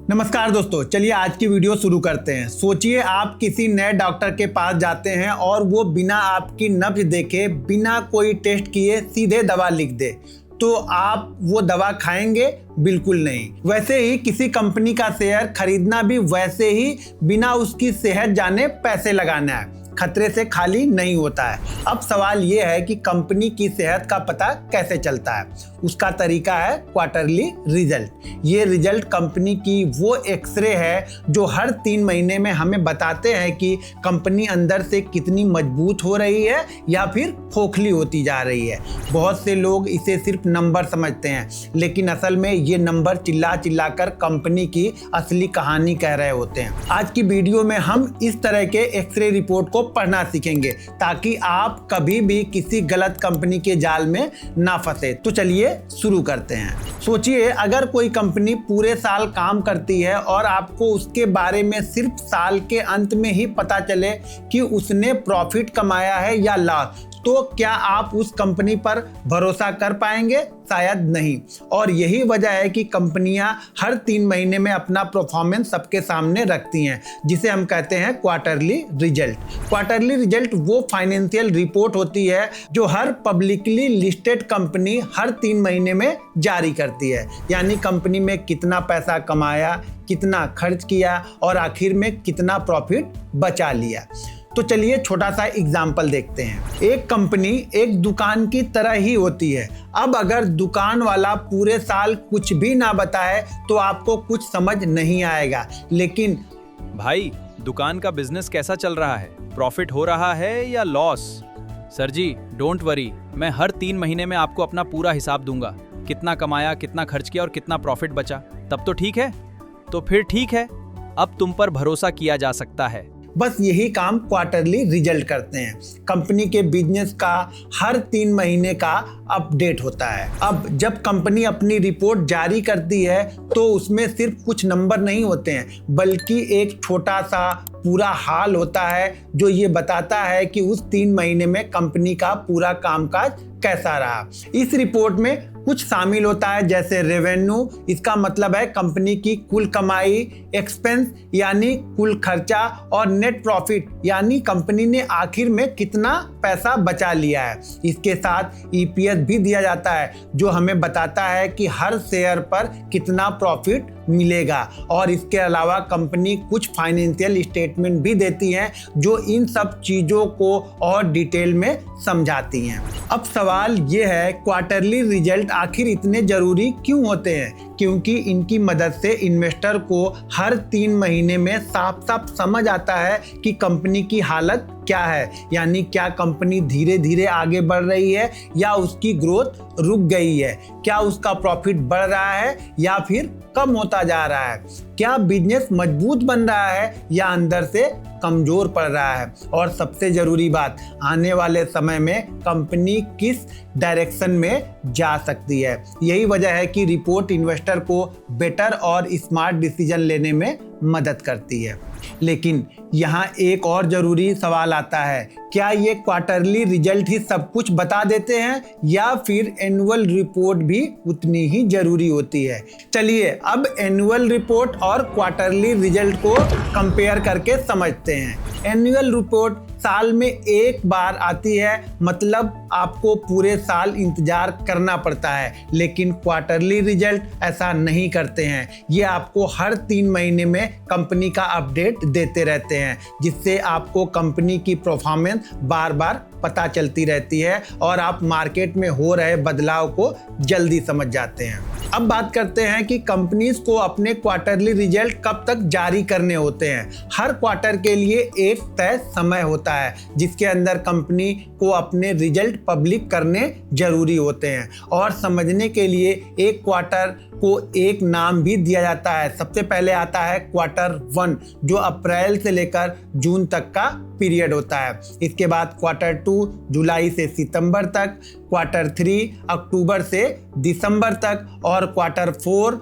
नमस्कार दोस्तों, चलिए आज की वीडियो शुरू करते हैं। सोचिए आप किसी नए डॉक्टर के पास जाते हैं और वो बिना आपकी नब्ज देखे, बिना कोई टेस्ट किए सीधे दवा लिख दे, तो आप वो दवा खाएंगे? बिल्कुल नहीं। वैसे ही किसी कंपनी का शेयर खरीदना भी वैसे ही बिना उसकी सेहत जाने पैसे लगाना है, खतरे से खाली नहीं होता है। अब सवाल ये है कि कंपनी की सेहत का पता कैसे चलता है। उसका तरीका है क्वार्टरली रिजल्ट। ये रिजल्ट कंपनी की वो एक्सरे है जो हर 3 महीने में हमें बताते हैं कि कंपनी अंदर से कितनी मजबूत हो रही है या फिर खोखली होती जा रही है। बहुत से लोग इसे सिर्फ नंबर समझते हैं, लेकिन असल में ये नंबर चिल्ला चिल्ला कर कंपनी की असली कहानी कह रहे होते हैं। आज की वीडियो में हम इस तरह के एक्सरे रिपोर्ट को पढ़ना सीखेंगे ताकि आप कभी भी किसी गलत कंपनी के जाल में ना फंसे। तो चलिए शुरू करते हैं। सोचिए अगर कोई कंपनी पूरे साल काम करती है और आपको उसके बारे में सिर्फ साल के अंत में ही पता चले कि उसने प्रॉफिट कमाया है या लॉस, तो क्या आप उस कंपनी पर भरोसा कर पाएंगे? शायद नहीं। और यही वजह है कि कंपनियां हर 3 महीने में अपना परफॉर्मेंस सबके सामने रखती हैं, जिसे हम कहते हैं क्वार्टरली रिजल्ट। क्वार्टरली रिजल्ट वो फाइनेंशियल रिपोर्ट होती है जो हर पब्लिकली लिस्टेड कंपनी हर 3 महीने में जारी करती है। यानी कंपनी में कितना पैसा कमाया, कितना खर्च किया और आखिर में कितना प्रॉफिट बचा लिया। तो चलिए छोटा सा एग्जाम्पल देखते हैं। एक कंपनी एक दुकान की तरह ही होती है। अब अगर दुकान वाला पूरे साल कुछ भी ना बताए तो आपको कुछ समझ नहीं आएगा। लेकिन भाई, दुकान का बिजनेस कैसा चल रहा है? प्रॉफिट हो रहा है या loss? Sir ji don't worry, मैं हर 3 महीने में आपको अपना पूरा हिसाब दूंगा। कितना कमाया, कितना खर्च किया और कितना प्रॉफिट बचा। तब तो ठीक है? तो फिर ठीक है, अब तुम पर भरोसा किया जा सकता है। बस यही काम क्वार्टरली रिजल्ट करते हैं। कंपनी के बिजनेस का हर 3 महीने का अपडेट होता है। अब जब कंपनी अपनी रिपोर्ट जारी करती है तो उसमें सिर्फ कुछ नंबर नहीं होते हैं, बल्कि एक छोटा सा पूरा हाल होता है जो ये बताता है कि उस 3 महीने में कंपनी का पूरा कामकाज कैसा रहा। इस रिपोर्ट में कुछ शामिल होता है जैसे रेवेन्यू, इसका मतलब है कंपनी की कुल कमाई, एक्सपेंस यानी कुल खर्चा, और नेट प्रॉफिट यानी कंपनी ने आखिर में कितना पैसा बचा लिया है। इसके साथ ईपीएस भी दिया जाता है जो हमें बताता है कि हर शेयर पर कितना प्रॉफिट मिलेगा। और इसके अलावा कंपनी कुछ फाइनेंशियल स्टेटमेंट भी देती है जो इन सब चीज़ों को और डिटेल में समझाती हैं। अब सवाल ये है, क्वार्टरली रिजल्ट आखिर इतने ज़रूरी क्यों होते हैं? क्योंकि इनकी मदद से इन्वेस्टर को हर 3 महीने में साफ साफ समझ आता है कि कंपनी की हालत क्या है। यानी क्या कंपनी धीरे धीरे आगे बढ़ रही है या उसकी ग्रोथ रुक गई है? क्या उसका प्रॉफिट बढ़ रहा है या फिर कम होता जा रहा है? क्या बिजनेस मजबूत बन रहा है या अंदर से कमजोर पड़ रहा है? और सबसे जरूरी बात, आने वाले समय में कंपनी किस डायरेक्शन में जा सकती है। यही वजह है कि रिपोर्ट इन्वेस्टर को बेटर और स्मार्ट डिसीजन लेने में मदद करती है। लेकिन यहाँ एक और जरूरी सवाल आता है, क्या ये क्वार्टरली रिजल्ट ही सब कुछ बता देते हैं या फिर एनुअल रिपोर्ट भी उतनी ही जरूरी होती है? चलिए अब एनुअल रिपोर्ट और क्वार्टरली रिजल्ट को कंपेयर करके समझते हैं। एनुअल रिपोर्ट साल में एक बार आती है, मतलब आपको पूरे साल इंतजार करना पड़ता है। लेकिन क्वार्टरली रिजल्ट ऐसा नहीं करते हैं। ये आपको हर 3 महीने में कंपनी का अपडेट देते रहते हैं, जिससे आपको कंपनी की परफॉर्मेंस बार बार पता चलती रहती है और आप मार्केट में हो रहे बदलाव को जल्दी समझ जाते हैं। अब बात करते हैं कि कंपनीज को अपने क्वार्टरली रिजल्ट कब तक जारी करने होते हैं। हर क्वार्टर के लिए एक तय समय होता है जिसके अंदर कंपनी को अपने रिजल्ट पब्लिक करने जरूरी होते हैं। और समझने के लिए एक क्वार्टर को एक नाम भी दिया जाता है। सबसे पहले आता है क्वार्टर 1 जो अप्रैल से लेकर जून तक का पीरियड होता है। इसके बाद क्वार्टर 2 जुलाई से सितंबर तक, क्वार्टर 3 अक्टूबर से दिसंबर तक और क्वार्टर 4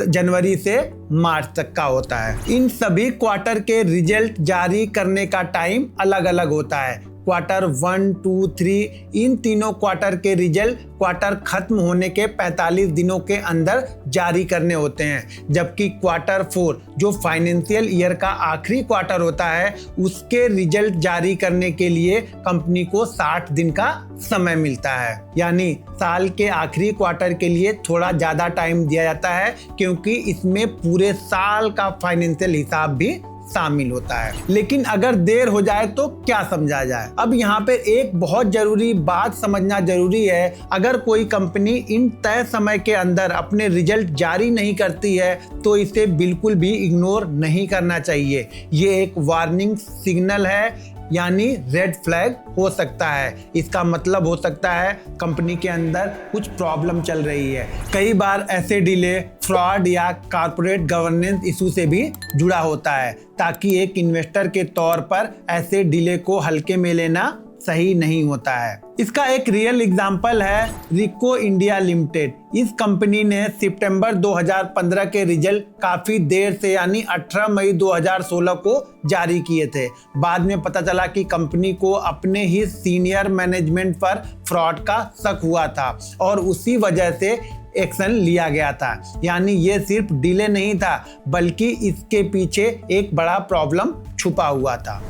जनवरी से मार्च तक का होता है। इन सभी क्वार्टर के रिजल्ट जारी करने का टाइम अलग अलग होता है। क्वार्टर 1, 2, 3 इन तीनों क्वार्टर के रिजल्ट क्वार्टर खत्म होने के 45 दिनों के अंदर जारी करने होते हैं, जबकि क्वार्टर 4 जो फाइनेंशियल ईयर का आखिरी क्वार्टर होता है उसके रिजल्ट जारी करने के लिए कंपनी को 60 दिन का समय मिलता है। यानी साल के आखिरी क्वार्टर के लिए थोड़ा ज़्यादा टाइम दिया जाता है क्योंकि इसमें पूरे साल का फाइनेंशियल हिसाब भी शामिल होता है। लेकिन अगर देर हो जाए तो क्या समझा जाए? अब यहाँ पे एक बहुत जरूरी बात समझना जरूरी है। अगर कोई कंपनी इन तय समय के अंदर अपने रिजल्ट जारी नहीं करती है तो इसे बिल्कुल भी इग्नोर नहीं करना चाहिए। ये एक वार्निंग सिग्नल है, यानी रेड फ्लैग हो सकता है। इसका मतलब हो सकता है कंपनी के अंदर कुछ प्रॉब्लम चल रही है। कई बार ऐसे डिले फ्रॉड या कॉर्पोरेट गवर्नेंस इशू से भी जुड़ा होता है, ताकि एक इन्वेस्टर के तौर पर ऐसे डिले को हल्के में लेना सही नहीं होता है। इसका एक रियल एग्जांपल है रिको इंडिया लिमिटेड। इस कंपनी ने सितंबर 2015 के रिजल्ट काफ़ी देर से यानी 18 मई 2016 को जारी किए थे। बाद में पता चला कि कंपनी को अपने ही सीनियर मैनेजमेंट पर फ्रॉड का शक हुआ था और उसी वजह से एक्शन लिया गया था। यानी ये सिर्फ डिले नहीं था बल्कि इसके पीछे एक बड़ा प्रॉब्लम छुपा हुआ था।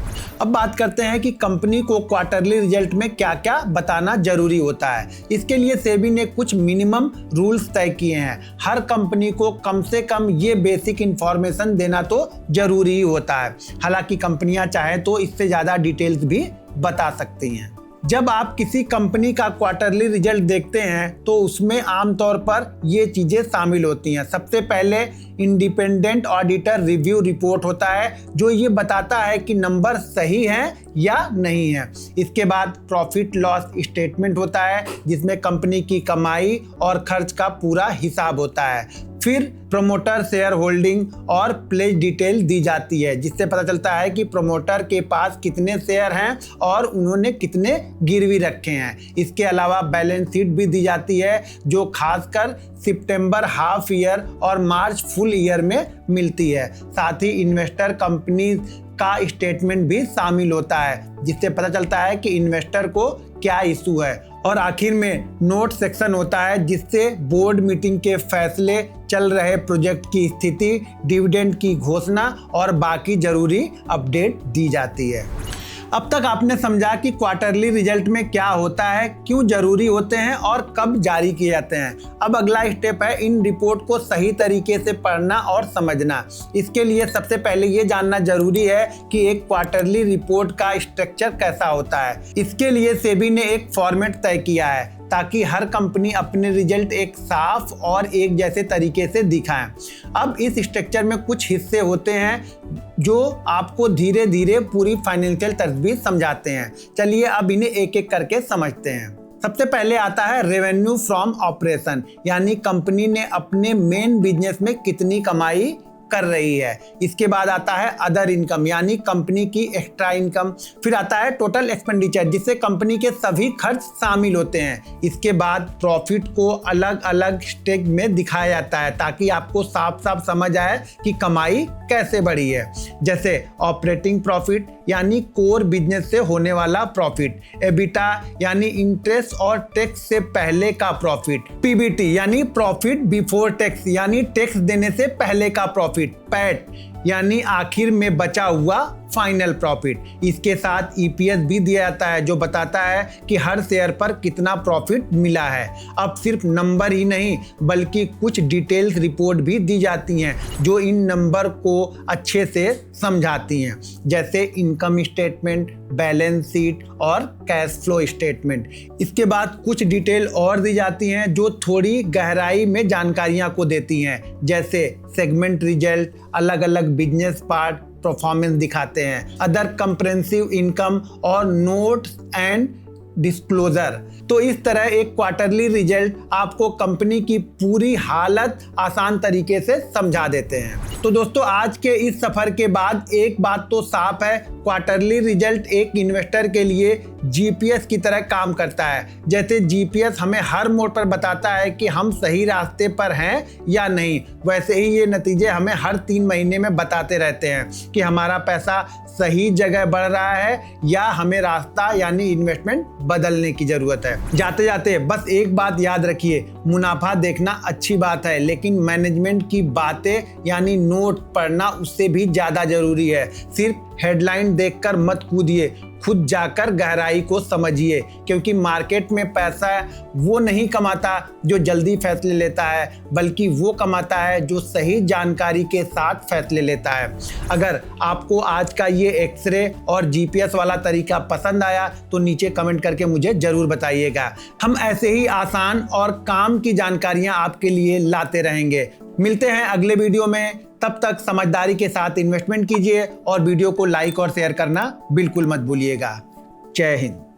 अब बात करते हैं कि कंपनी को क्वार्टरली रिजल्ट में क्या क्या बताना जरूरी होता है। इसके लिए सेबी ने कुछ मिनिमम रूल्स तय किए हैं। हर कंपनी को कम से कम ये बेसिक इंफॉर्मेशन देना तो जरूरी ही होता है। हालांकि कंपनियां चाहें तो इससे ज़्यादा डिटेल्स भी बता सकती हैं। जब आप किसी कंपनी का क्वार्टरली रिजल्ट देखते हैं तो उसमें आमतौर पर ये चीज़ें शामिल होती हैं। सबसे पहले इंडिपेंडेंट ऑडिटर रिव्यू रिपोर्ट होता है जो ये बताता है कि नंबर सही हैं या नहीं है। इसके बाद प्रॉफिट लॉस स्टेटमेंट होता है जिसमें कंपनी की कमाई और खर्च का पूरा हिसाब होता है। फिर प्रमोटर शेयर होल्डिंग और प्लेज डिटेल दी जाती है जिससे पता चलता है कि प्रमोटर के पास कितने शेयर हैं और उन्होंने कितने गिरवी रखे हैं। इसके अलावा बैलेंस शीट भी दी जाती है जो खासकर सितंबर हाफ ईयर और मार्च फुल ईयर में मिलती है। साथ ही इन्वेस्टर कंपनी का स्टेटमेंट भी शामिल होता है जिससे पता चलता है कि इन्वेस्टर को क्या इशू है। और आखिर में नोट सेक्शन होता है जिससे बोर्ड मीटिंग के फैसले, चल रहे प्रोजेक्ट की स्थिति, डिविडेंड की घोषणा और बाकी जरूरी अपडेट दी जाती है। अब तक आपने समझा कि क्वार्टरली रिजल्ट में क्या होता है, क्यों जरूरी होते हैं और कब जारी किए जाते हैं। अब अगला स्टेप है इन रिपोर्ट को सही तरीके से पढ़ना और समझना। इसके लिए सबसे पहले ये जानना जरूरी है कि एक क्वार्टरली रिपोर्ट का स्ट्रक्चर कैसा होता है। इसके लिए सेबी ने एक फॉर्मेट तय किया है ताकि हर कंपनी अपने रिजल्ट एक साफ और एक जैसे तरीके से दिखाएं। अब इस स्ट्रक्चर में कुछ हिस्से होते हैं जो आपको धीरे धीरे पूरी फाइनेंशियल तस्वीर समझाते हैं। चलिए अब इन्हें एक एक करके समझते हैं। सबसे पहले आता है रेवेन्यू फ्रॉम ऑपरेशन, यानी कंपनी ने अपने मेन बिजनेस में कितनी कमाई कर रही है। इसके बाद आता है अदर इनकम, यानी कंपनी की एक्स्ट्रा इनकम। फिर आता है टोटल एक्सपेंडिचर जिससे कंपनी के सभी खर्च शामिल होते हैं। इसके बाद प्रॉफिट को अलग अलग स्टेज में दिखाया जाता है ताकि आपको साफ साफ समझ आए कि कमाई कैसे बढ़ी है। जैसे ऑपरेटिंग प्रॉफिट यानी कोर बिजनेस से होने वाला प्रॉफिट, एबिटा यानी इंटरेस्ट और टैक्स से पहले का प्रॉफिट, पीबीटी यानी प्रॉफिट बिफोर टैक्स यानी टैक्स देने से पहले का प्रॉफिट, पैट यानी आखिर में बचा हुआ फाइनल प्रॉफिट। इसके साथ ईपीएस भी दिया जाता है जो बताता है कि हर शेयर पर कितना प्रॉफिट मिला है। अब सिर्फ नंबर ही नहीं बल्कि कुछ डिटेल्स रिपोर्ट भी दी जाती हैं जो इन नंबर को अच्छे से समझाती हैं, जैसे इनकम स्टेटमेंट, बैलेंस शीट और कैश फ्लो स्टेटमेंट। इसके बाद कुछ डिटेल और दी जाती हैं जो थोड़ी गहराई में जानकारियां को देती हैं, जैसे सेगमेंट रिजल्ट, अलग अलग बिजनेस पार्ट परफॉर्मेंस दिखाते हैं, अदर कंप्रेहेंसिव इनकम और नोट्स एंड डिस्क्लोजर। तो इस तरह एक क्वार्टरली रिजल्ट आपको कंपनी की पूरी हालत आसान तरीके से समझा देते हैं। तो दोस्तों आज के इस सफर के बाद एक बात तो साफ है, क्वार्टरली रिजल्ट एक इन्वेस्टर के लिए जीपीएस की तरह काम करता है। जैसे जीपीएस हमें हर मोड़ पर बताता है कि हम सही रास्ते पर हैं या नहीं, वैसे ही ये नतीजे हमें हर 3 महीने में बताते रहते हैं कि हमारा पैसा सही जगह बढ़ रहा है या हमें रास्ता यानी इन्वेस्टमेंट बदलने की जरूरत है। जाते जाते बस एक बात याद रखिए, मुनाफा देखना अच्छी बात है, लेकिन मैनेजमेंट की बातें यानी नोट पढ़ना उससे भी ज़्यादा जरूरी है। सिर्फ हेडलाइन देखकर मत कूदिए, खुद जाकर गहराई को समझिए, क्योंकि मार्केट में पैसा वो नहीं कमाता जो जल्दी फैसले लेता है, बल्कि वो कमाता है जो सही जानकारी के साथ फैसले लेता है। अगर आपको आज का ये एक्सरे और जीपीएस वाला तरीका पसंद आया तो नीचे कमेंट करके मुझे ज़रूर बताइएगा। हम ऐसे ही आसान और काम की जानकारियाँ आपके लिए लाते रहेंगे। मिलते हैं अगले वीडियो में, तब तक समझदारी के साथ इन्वेस्टमेंट कीजिए और वीडियो को लाइक और शेयर करना बिल्कुल मत भूलिएगा। जय हिंद।